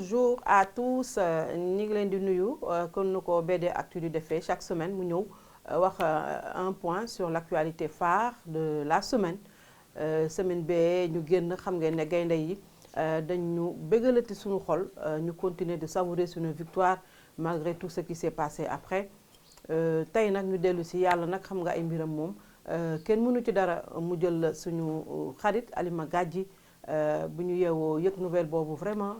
bonjour à tous ñi ngi leen di nuyu kon nu ko BD Actu di defee chaque semaine mu ñëw wax un point sur l'actualité phare de la semaine semaine bee ñu génn xam ngeen ne gaynde yi dañu bégalati suñu xol ñu continuer de savourer suñu victoire malgré tout ce qui s'est passé après tey nag ñu dellu si yàlla nag xam nga ay mbiram moom kenn mënu ci dara mu jël suñu xarit Halima Gadji bu ñu yeewoo yëg nouvelle boobu vraiment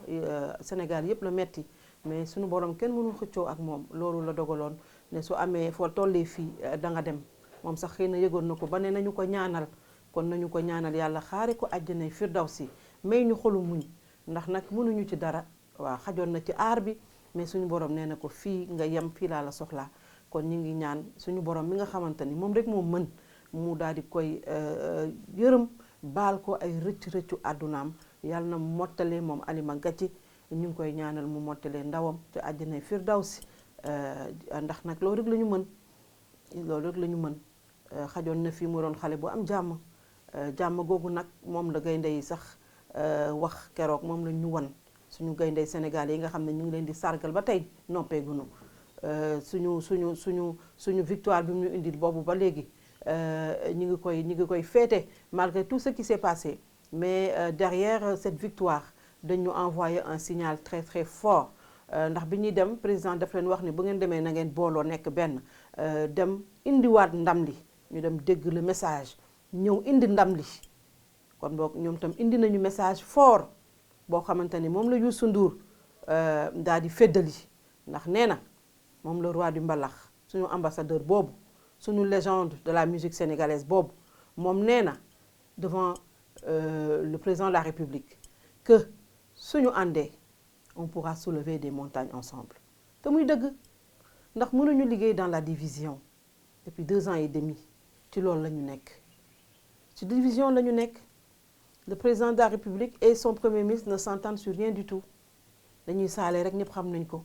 Sénégal yëpp la metti mais suñu borom kenn mënul xëccoo ak moom loolu la dogaloon ne su amee foo tollee fii da nga dem moom sax xëy na yëgoon na ko ba ne nañu ko ñaanal kon nañu ko ñaanal yàlla xaare ko àjjana firdawsi may ñu xolu muñ ndax nag mënuñu ci dara waaw xajoon na ci aar bi mais suñu borom nee na ko fii nga yem fii laa la soxlaa kon ñu ngi ñaan suñu borom mi nga xamante ni moom rek moo mën mu daal di koy yërëm baal ko ay rëcc-rëccu àddunaam yàlla na mottalee moom Halima Gadji ñu ngi koy ñaanal mu mottalee ndawam te àjjana firdawsi ndax nag loolu rek la ñu mën loolu rek la ñu mën xajoon na fii mu doon xale bu am jàmm jàmm googu nag moom la gaynde yi sax wax keroog moom la ñu wan suñu gaynde Sénégal yi nga xam ne ñu ngi leen di sargal ba tey noppeegunu suñu victoire bi mu ñu indil boobu ba léegi ñu ngi koy fêter malgré tout ce qui s'est passé mais derrière cette victoire dañu envoyé un signal très très fort ndax bi ñuy dem président daf leen wax ni bu ngeen demee na ngeen booloo nekk benn dem indiwaat ndam li ñu dem dégg le message ñëw indi ndam li kon boog ñoom tam indi nañu message fort boo xamante ni moom la Youssou Ndour daal di féddali ndax nee na moom le roi du mbalax suñu ambassadeur boobu suñu légende de la musique sénégalaise boobu moom nee na devant le président de la République que suñu àndee on pourra soulever des montagnes ensemble te muy dëgg ndax mënuñu liggéey dans la division depuis 2 ans et demi ci loolu la ñu nekk ci division la ñu nekk le président de la République et son premier ministre ne s'entendent sur rien du tout dañuy saale rek ñëpp xam nañ ko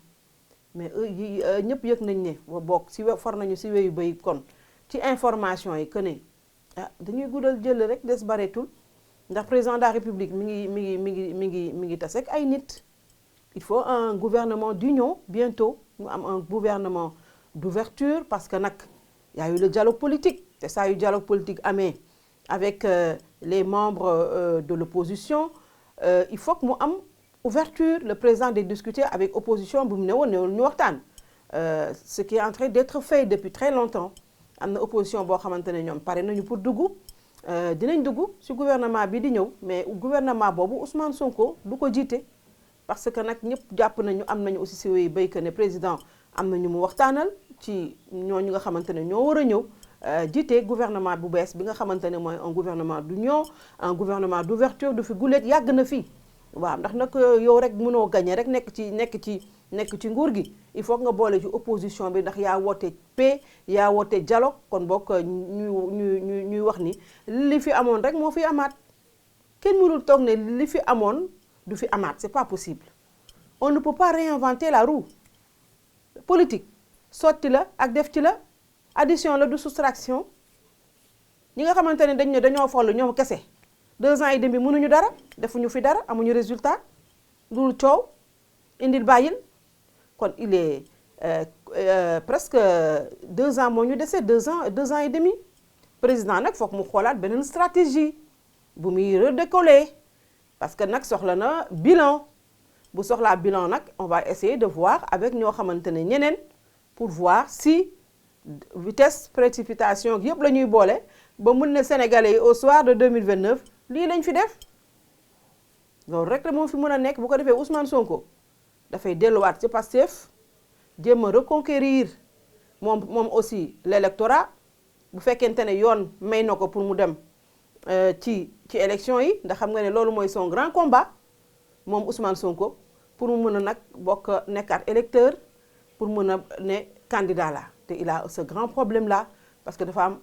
mais ñëpp yëg nañ ne bokk si for nañu si wéyu bay kon ci information yi que ne dañuy guddal jël rek des bareetul ndax président de la République mi ngi tase ak ay nit il faut un gouvernement d'union bientôt mu am un gouvernement d'ouverture parce que nag y a eu le dialogue politique te saa yu dialogue politique amee avec les membres de l'opposition il faut que mu am ouverture le président de discuter avec opposition bu mu ne woon ñu waxtaan ce qui est en train d'être fait depuis très longtemps am na opposition boo xamante ne ñoom pare nañu pour dugg dinañ dugg ci gouvernement bi di ñëw mais gouvernement boobu Ousmane Sonko du ko jiite parce que nag ñëpp jàpp nañu am nañu aussi si wéy béykat ne président am na ñu mu waxtaanal ci ñooñu nga xamante ne ñoo war a ñëw jiite gouvernement bu bees bi nga xamante ne mooy un gouvernement d'union un gouvernement d'ouverture du fi guléet yàgg na fii waaw ndax nag yow rek mënoo gagner rek nekk ci nguur gi il faut nga boole ci opposition bi ndax yaa woote paix yaa woote dialogue kon bokk ñuy wax ni li fi amoon rek moo fi amaat kenn mënul toog ne li fi amoon du fi amaat c'est pas possible on ne peut pas réinventer la roue politique sotti la ak def ci la addition la du soustraction ñi nga xamante ne dañ ne dañoo follu ñoom kese 2 ans et demi mënuñu dara defuñu fi dara amuñu résultat dul coow indil bàyyil kon il est presque 2 ans moo ñu dese 2 ans et demi président nag foog mu xoolaat beneen stratégie bu muy redécoller parce que nag soxla na bilan bu soxlaa bilan nag on va essayer de voir avec ñoo xamante ne ñeneen pour voir si vitesse précipitation yëpp la ñuy boole ba mun ne Sénégalais yi au soir de 2029 lii lañ fi def loolu rek la moo fi mën a nekk bu ko defee Ousmane Sonko dafay delluwaat ci Pastef jéem a reconquérir moom aussi l'électorat bu fekkente ne yoon may na ko pour mu dem ci élection yi ndax xam nga ne loolu mooy son grand combat moom Ousmane Sonko pour mu mën a nag bokk nekkaat électeur pour mën a ne candidat la te il a ce grand problème là parce que dafa am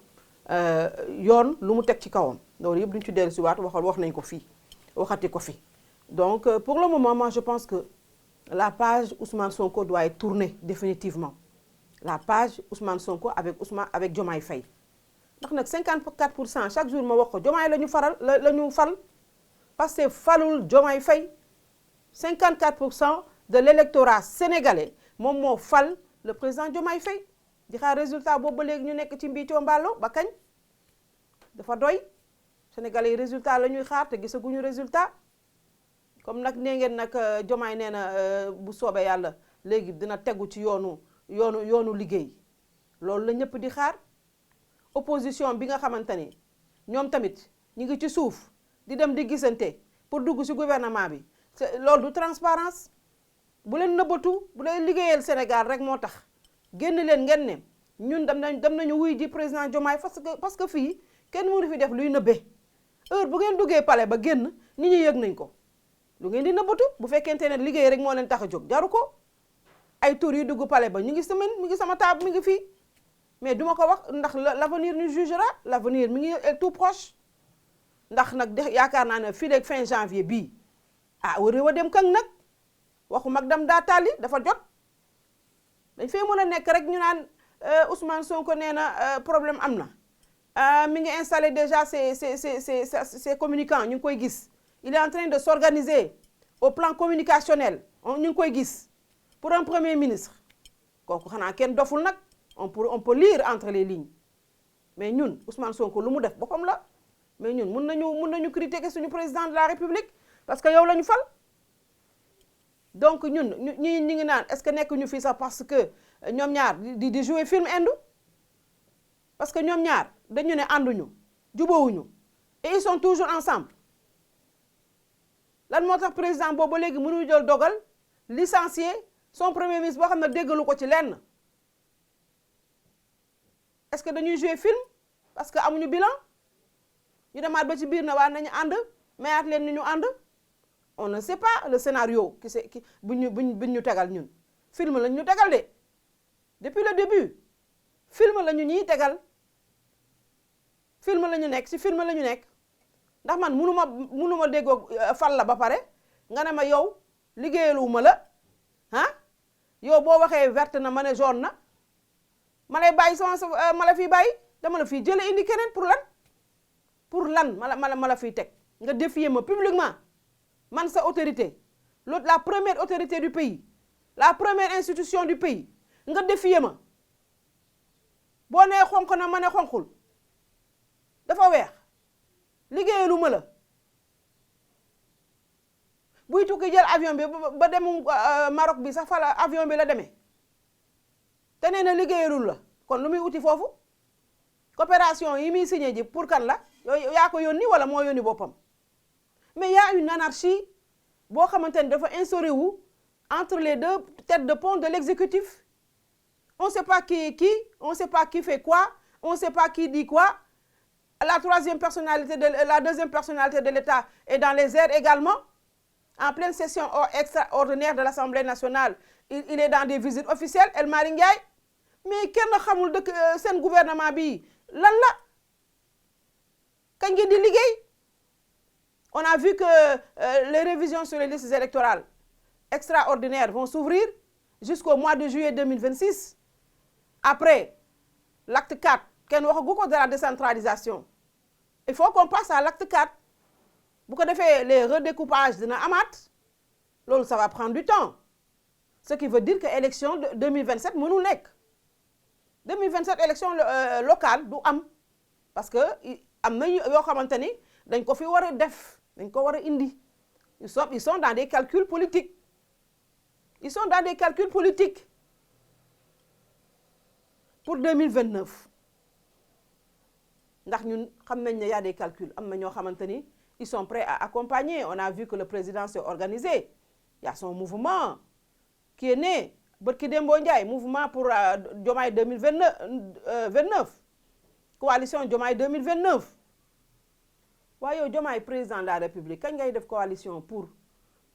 yoon lu mu teg ci kawam loolu yëpp duñ ci dellu si waat wax nañ ko fii waxati ko fi donc pour le moment moi je pense que la page Ousmane Sonko doit être tournée définitivement la page Ousmane Sonko avec Diomaye Faye ndax nag 54% chaque jour ma wax ko Diomaye la ñu fal parce que falul Diomaye Faye 54% de l'électorat sénégalais moom moo fal le président Diomaye Faye di xaar résultat boobu ba léegi ñu nekk ci mbiicoo mbàllo ba kañ dafa doy sénégalais yi résultat la ñuy xaar te gisaguñu résultat comme nag nee ngeen nag Diomaye nee na bu soobee yàlla léegi dina tegu ci yoonu liggéey loolu la ñëpp di xaar opposition bi nga xamante ni ñoom tamit ñu ngi ci suuf di dem di gisante pour dugg ci gouvernement bi loolu du transparence bu leen nëbbatu bu leen liggéeyal Sénégal rek moo tax génn leen ngeen ne ñun dem nañu wuy ji président Diomaye parce que fii kenn mënu fi def luy nëbbee heure bu ngeen duggee palais ba génn nit ñi yëg nañ ko lu ngeen di nëbbatu bu fekkente ne liggéey rek moo leen tax a jóg jaru ko ay tour yu dugg palais ba ñu ngi mi ngi sama table mi ngi fii mais duma ko wax ndax l'avenir nous jugera l'avenir mi ngi est tout proche ndax nag yaakaar naa ne fii léegi fin janvier bii réew a dem kang nag waxu mag dam daa tàlli dafa jot dañ fay mën a nekk rek ñu naan Ousmane Sonko nee na problème am na mi ngi installé déjà ses communicants ñu ngi koy gis il est en train de s'organiser au plan communicationnel ñu ngi koy gis pour un premier ministre kooku xanaa kenn doful nag on peut lire entre les lignes mais ñun Ousmane Sonko lu mu def boppam la mais ñun mun nañu critiquer suñu président de la République parce que yow la ñu fal donc ñun ñi ngi naan est-ce que nekk ñu fii sax parce que ñoom ñaar di jouer film indu parce que ñoom ñaar dañu ne ànduñu jubóowuñu et ils sont toujours ensemble lan moo tax président boobu ba léegi mënuñu jël dogal licencier son premier ministre boo xam ne déggalu ko ci lenn est-ce que dañuy jouer film parce que amuñu bilan ñu demaat ba ci biir na waa nañu ànd mayaat leen ni ñu ànd on ne sait pas le scénario buñ ñu tegal ñun film lañ ñu tegal de depuis le début film la ñu ñuy tegal film la ñu nekk ci film la ñu nekk ndax man munuma déggoo fal la ba pare nga ne ma yow liggéeyaluwuma la yow boo waxee verte na ma ne jaune na ma lay bàyyi ma la fiy bàyyi dama la fiy jële indi keneen pour lan ma la fiy teg nga défier ma publiquement man sa autorité la première autorité du pays la première institution du pays nga défier ma boo nee xonq na ma ne xonqul dafa weex liggéeyalu ma la buy tukki jël avion bi ba dem Maroc bi sax fa la avion bi la demee te nee na liggéeyalul la kon lu muy uti foofu coopération yi muy signé ji pour kan la yaa ko yónni wala moo yónni boppam mais y a une anarchie boo xamante ni dafa instauré wu entre les deux têtes de pont de l'exécutif on sait pas qui est qui on sait pas qui fait quoi on sait pas qui dit quoi la deuxième personnalité de l'État est dans les airs également en pleine session extraordinaire de l'Assemblée nationale il est dans des visites officielles El Malick Ndiaye mais kenn xamul dëkk seen gouvernement bi lan la kañ ngeen di liggéey on a vu que les révisions sur les listes électorales extraordinaires vont s'ouvrir jusqu'au mois de juillet 2026 après l'acte 4 kenn waxagu ko de la décentralisation il faut qu'on passe à l'acte 4 bu ko defee les redécoupages dina amaat loolu ça va prendre du temps ce qui veut dire que élection 2027 mënul nekk 2027 élection locale du am parce que am na yoo xamante ni dañ ko fi war a def dañ ko war a indi ils sont dans des calculs politiques pour 2029 ndax ñun xam nañ ne y a des calculs am na ñoo xamante ni ils sont prêts à accompagner on a vu que le président s'est organisé il y a son mouvement qui est né bërki Dembo Ndiaye mouvement pour Diomaye 2029 coalition Diomaye 2029 waaye yow Diomaye président de la République kañ ngay def coalition pour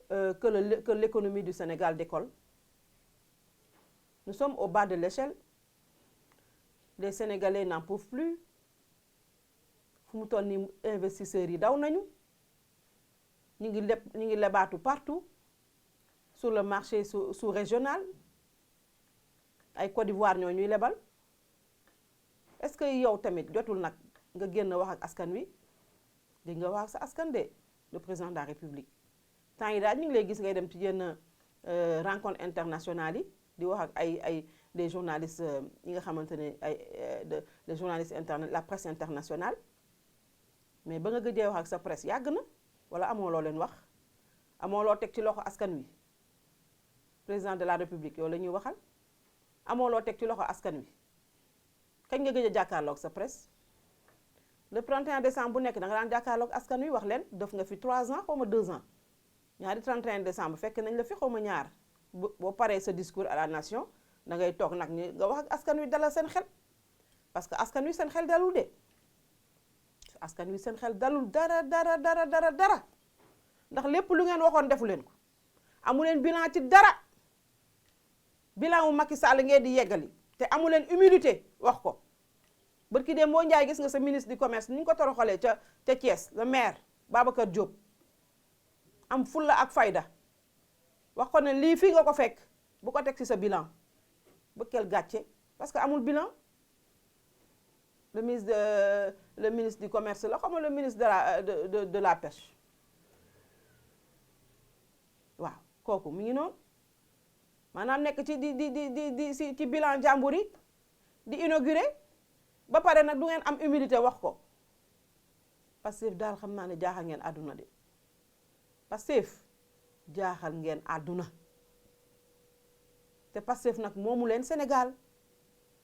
que l'économie du Sénégal décolle nous sommes au bas de l'échelle les Sénégalais n'en peuvent plus fu mu toll ni investisseurs yi daw nañu ñu ngi lebaatu partout sur le marché sous-régional ay Côte d'Ivoire ñoo ñuy lebal est-ce que yow tamit jotul nag nga génn wax ak askan wi di nga wax sa askan de le président de la République temps yi daal ñu ngi lay gis ngay dem ci yenn rencontre internationale yi di wax ak ay des journalistes yi nga xamante ne des journalistes la presse internationale mais ba nga gëjee wax ak sa presse yàgg na wala amoo loo leen wax amoo loo teg ci loxo askan wi président de la république yow la ñuy waxal amoo loo teg ci loxo askan wi kañ nga gëj a jàkkaarloog sa presse le 31 décembre bu nekk da nga daan jàkkaarloog askan wi wax leen def nga fi 3 ans xaw ma 2 ans ñaari 31 décembre fekk nañ la fi xaw ma ñaar boo paree sa discours à la nation da ngay toog nag nga wax ak askan wi dalal seen xel parce que askan wi seen xel dalul de askan wi seen xel dalul dara ndax lépp lu ngeen waxoon defu leen ko amu leen bilan ci dara bilan wu Macky Sall ngeen di yeggali te amu leen humilité wax ko barki dem boo njaay gis nga sa ministre du commerce ni ñu ko toroxalee ca Thiès le maire Babacar Diop am fulla ak fayda wax ko ne lii fii nga ko fekk bu ko teg ci sa bilan bëkkeel gàcce parce que amul bilan le ministre du commerce la xam nga le ministre de la pêche waaw kooku mi ngi noonu maanaam nekk ci ci bilan jàmbur yi di inauguré ba pare nag du ngeen am humilité wax ko Pastef daal xam naa ne jaaxal ngeen àdduna de Pastef jaaxal ngeen àdduna te Pastef nag moomu leen Sénégal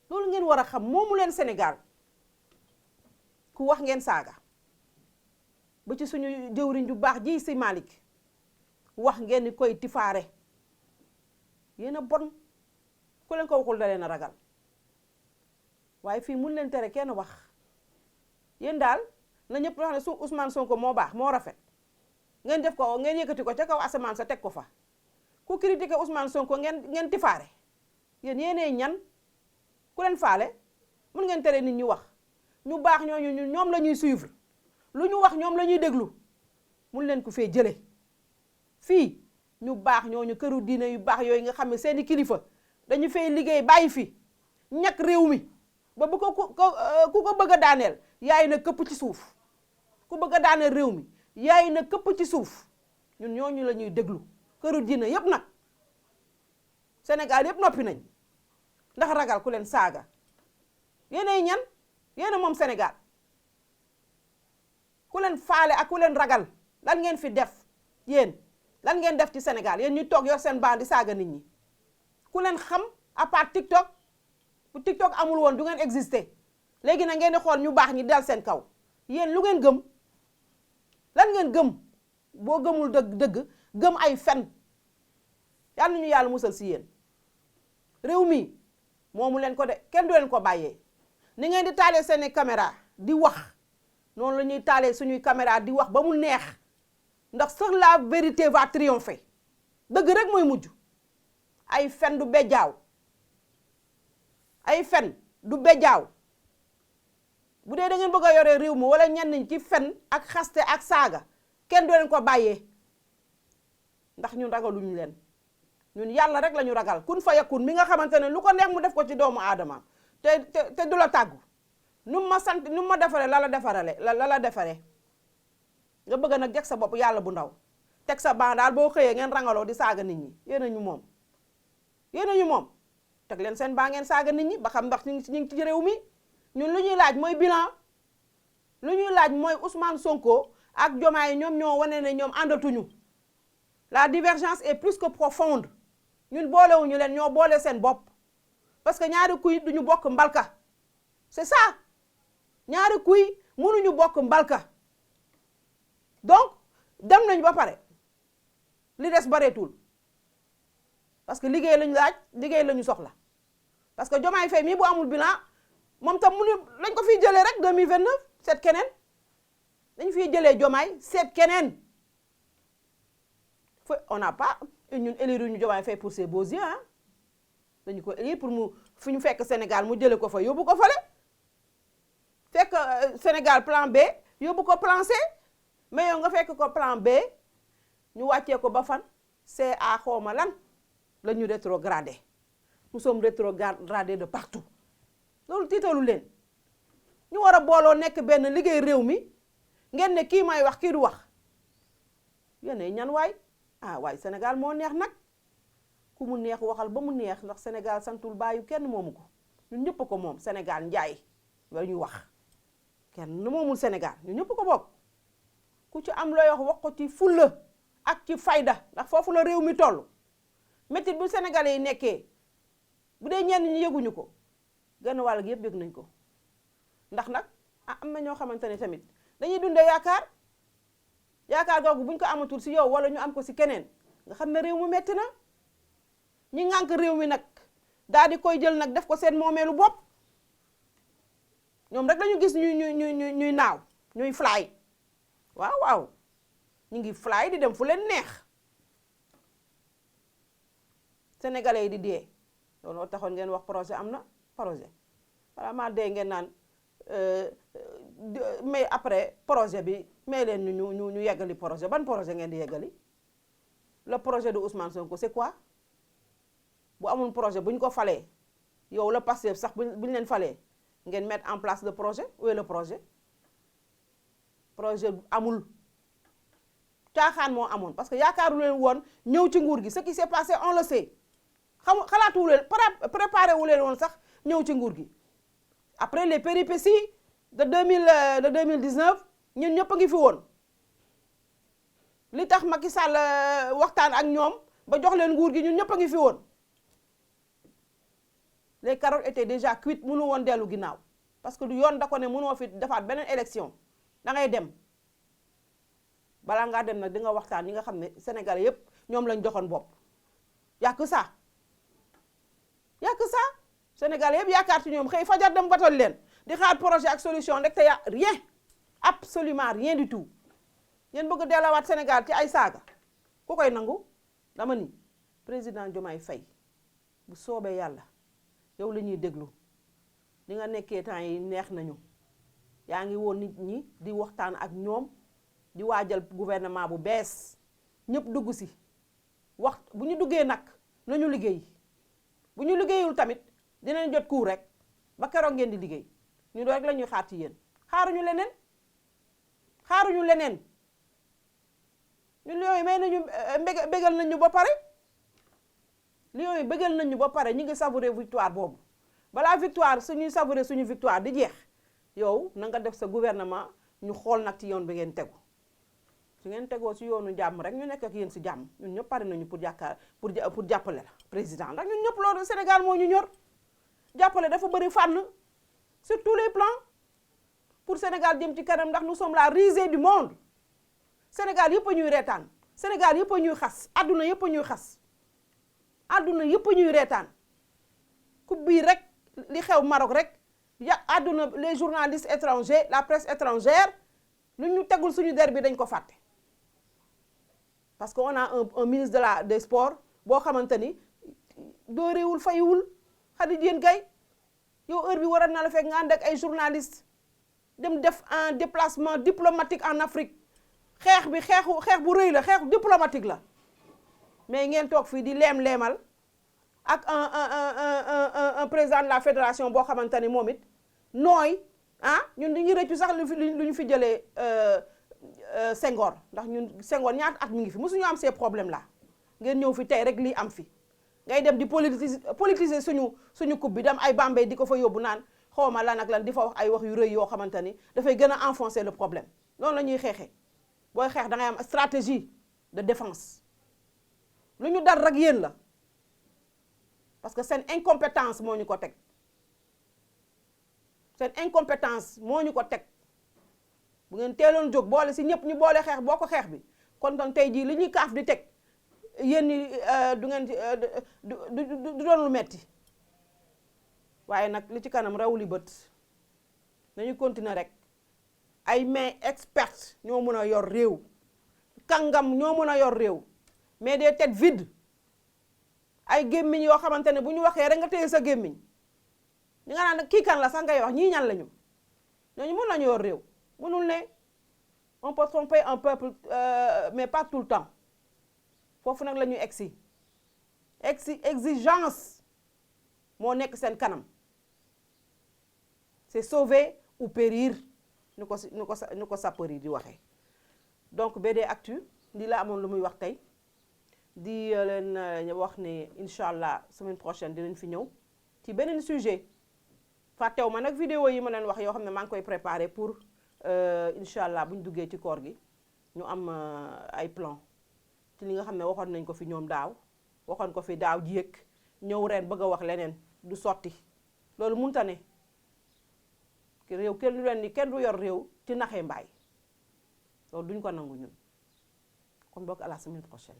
loolu ngeen war a xam moomu leen Sénégal ku wax ngeen saaga ba ci suñu jëwriñ ju baax ji si Malick wax ngeen ni koy tifaare yéen a bon ku leen ko waxul da leen a ragal waaye fii mun leen tere kenn wax yéen daal na ñëpp wax ne su Ousmane Sonko moo baax moo rafet ngeen def ko ngeen yëkkati ko ca kaw asamaan sa teg ko fa ku critiqué Ousmane Sonko ngeen tifaare yéen yéenee ñan ku leen faale mun ngeen tere nit ñi wax ñu baax ñooñu ñoom la ñuy suivre lu ñu wax ñoom la ñuy déglu mun leen ko fee jële fii ñu baax ñooñu këru diine yu baax yooyu nga xam ne seeni kilifa dañu fay liggéey bàyyi fi ñàkk réew mi ba bu ko ku ko bëgg a daaneel yaay na këpp ci suuf ku bëgg a daaneel réew mi yaay na këpp ci suuf ñun ñooñu la ñuy déglu këru diine yépp nag Sénégal yépp noppi nañ ndax ragal ku leen saaga yéenay ñan yéena moom Sénégal ku leen faale ak ku leen ragal lan ngeen fi def yéen lan ngeen def ci Sénégal yéen ñu toog yor seen bandi saaga nit ñi ku leen xam à part TikTok bu TikTok amul woon du ngeen exister léegi nag ngeen di xool ñu baax ñi dal seen kaw yéen lu ngeen gëm lan ngeen gëm boo gëmul dëgg gëm ay fen yal nañu yàlla musal si yéen réew mi moomu leen ko de kenn du leen ko bàyyee ni ngeen di taalee seeni caméra di wax noonu la ñuy taalee suñuy caméra di wax ba mu neex ndax sax la vérité va triompher dëgg rek mooy mujj ay fen du bejjaaw ay fen du bejjaaw bu dee da ngeen bëgg a yore réew mi wala ñenn ñi ci fen ak xaste ak saaga kenn du leen ko bàyyee ndax ñun ragaluñu leen ñun yàlla rek la ñu ragal kun fa yakun mi nga xamante ne lu ko neex mu def ko ci doomu aadama te du la tàggu nu ma sant nu ma defaree la la defaree nga bëgg nag jeg sa bopp yàlla bu ndaw teg sa baa daal boo xëyee ngeen rangaloo di saaga nit ñi yéen a ñu moom teg leen seen baa ngeen saaga nit ñi ba xam ndax ñu ngi ci réew mi ñun lu ñuy laaj mooy bilan lu ñuy laaj mooy Ousmane Sonko ak Diomaye ñoom ñoo wane ne ñoom àndatuñu la divergence est plus que profonde ñun boolewuñu leen ñoo boole seen bopp parce que ñaari kuy duñu bokk mbalka c'est ça ñaari kuy mënuñu bokk mbalka donc dem nañu ba pare li des bareetul parce que liggéey lañu laaj liggéey lañu soxla parce que Diomaye Faye mii bu amul bilan moom tam lañ ko fiy jëlee rek 2029 seet keneen dañ fiy jëlee Diomaye seet keneen on n'a pas ñun élire ñu Diomaye Faye pour ses beaux yeux ah dañu ko élire pour mu fu ñu fekk Sénégal mu jëlee ko fa yóbbu ko fale fekk Sénégal plan B yóbbu ko plan C mais yow nga fekk ko plan B ñu wàccee ko ba fan c'est à xawma lan la ñu rétrogradé nous sommes rétrogradés de partout loolu tiitalu leen ñu war a booloo nekk benn liggéey réew mi ngeen ne kii may wax kii du wax yéen ñan waay ah waaye Sénégal moo neex nag ku mu neex waxal ba mu neex ndax Sénégal santul bàyyi kenn moomu ko ñun ñëpp ko moom Sénégal njaay la ñuy wax kenn moomul Sénégal ñun ñëpp ko bokk ku ci am looy wax ko ci fulla ak ci fayda ndax foofu la réew mi toll métit bu Sénégalais yi nekkee bu dee ñenn ñi yëguñu ko genn wàll gi yëpp yëg nañ ko ndax nag am na ñoo xamante ne tamit dañuy dundee yaakaar googu buñ ko amatul si yow wala ñu am ko si keneen nga xam ne réew mu metti na ñi ŋànk réew mi nag daal di koy jël nag def ko seen moomeelu bopp ñoom rek lañu gis ñuy naaw ñuy fly waaw ñu ngi fly di dem fu leen neex sénégalais yi di dee looloo taxoon ngeen wax projet am na projet voilà maa dee ngeen naan mais après projet bi mais leen ñu yeggali projet ban projet ngeen di yeggali le projet de Ousmane Sonko c'est quoi bu amul projet bu ñu ko falee yow la Pastef sax bu ñu leen falee ngeen mettre en place le projet où est le projet amul caaxaan moo amoon parce que yaakaaru leen woon ñëw ci nguur gi ce qui s'est passé on le sait xalaatu leen préparé wu leen woon sax ñëw ci nguur gi après les péripéties de 2019 ñun ñëpp a ngi fi woon li tax Macky Sall waxtaan ak ñoom ba jox leen nguur gi ñun ñëpp a ngi fi woon les carottes étaient déjà cuites mënu woon dellu ginnaaw parce que du yoon da ko ne mënoo fi defaat beneen élection da ngay dem balaa ngaa dem nag di nga waxtaan ñi nga xam ne Sénégalais yépp ñoom lañ joxoon bopp y'a que ça Sénégalais yépp yaakaar ci ñoom xëy fajar dem batal leen di xaar projet ak solution rek te y a rien absolument rien du tout ngeen bëgg delluwaat Sénégal ci ay saaga ku koy nangu dama ni président Diomaye Faye bu soobee yàlla yow la ñuy déglu li nga nekkee temps yi neex nañu yaa ngi woon nit ñi di waxtaan ak ñoom di waajal gouvernement bu bees ñëpp dugg si wax bu ñu duggee nag nañu liggéey bu ñu liggéeyul tamit dinañ jot cours rek ba keroog ngeen di liggéey ñu rek la ñuy xaar ci yéen xaaruñu leneen ñun yooyu may nañu bégal nañu ba pare yooyu bégal nañu ba pare ñu ngi savourer victoire boobu balaa victoire suñuy savourer suñu victoire di jeex yow na nga def sa gouvernement ñu xool nag ci yoon bi ngeen tegu su ngeen tegoo ci yoonu jàmm rek ñu nekk ak yéen ci jàmm ñun ñëpp pare nañu pour jàppale la président ndax ñun ñëpp loolu Sénégal moo ñu ñor jàppale dafa bëri fànn sur tous les plans pour Sénégal jëm ci kanam ndax nous sommes la risée du monde Sénégal yëpp a ñuy reetaan Sénégal yëpp a ñuy xas adduna yëpp a ñuy xas adduna yëpp a ñuy reetaan coupe bii rek li xew Maroc rek adduna les journalistes étrangers la presse étrangère lu ñu tegul suñu der bi dañ ko fàtte parce que on a un ministre des sports boo xamante ni dooreewul fayiwul Khady Diène Gaye yow heure bi waroon na la fekk nga ànd ak ay journalistes dem def un déplacement diplomatique en Afrique xeex bu rëy la xeexu diplomatique la mais ngeen toog fii di leem-leemal ak un président de la fédération boo xamante ni moom it nooy ñun di ñu rëccu sax lu ñu fi jëlee Senghor ndax ñun Senghor ñaata at mi ngi fi mosuñu am ces problèmes là ngeen ñëw fi tey rek lii am fi ngay dem di politiser suñu coupe bi dem ay Bambey di ko fa yóbbu naan xawma lan ak lan di fa wax ay wax yu rëy yoo xamante ni dafay gën a enfoncer le problème loolu la ñuy xeexee booy xeex da ngay am stratégie de défense lu ñu dar rek yéen la parce que seen incompétence moo ñu ko teg bu ngeen teeloon jóg boole si ñëpp ñu boole xeex boo ko xeex bi kon donc tey jii li ñuy kaaf di teg yéen ñi du ngeen du doon lu metti waaye nag li ci kanam raw li bët nañu continuer rek ay mains expertes ñoo mën a yor réew kàngam ñoo mën a yor réew mais des têtes vides ay gémmiñ yoo xamante ne bu ñu waxee rek nga téye sa gémmiñ ñi nga naan kii kan la sax ngay wax ñii ñan lañu ñooñu mën nañu yor réew mënul ne on peut tromper un peuple mais pas tout le temps foofu nag la ñuy exigence moo nekk seen kanam c'est sauver ou périr ni ko sapeur yi di waxee donc BD Actu lii la amoon lu muy wax tey di leen wax ne incha allah semaine prochaine dinañ fi ñëw ci beneen sujet fàttew ma nag vidéo yi ma leen wax yoo xam ne maa ngi koy préparé pour incha allah bu ñu duggee ci koor gi ñu am ay plan ci li nga xam ne waxoon nañ ko fi ñoom daaw waxoon ko fi daaw ji yëg ñëw ren bëgg a wax leneen du sotti loolu munta ne ki réew kenn du leen ni kenn du yor réew ci naxee mbaay loolu duñ ko nangu ñun kon bokk à la semaine prochaine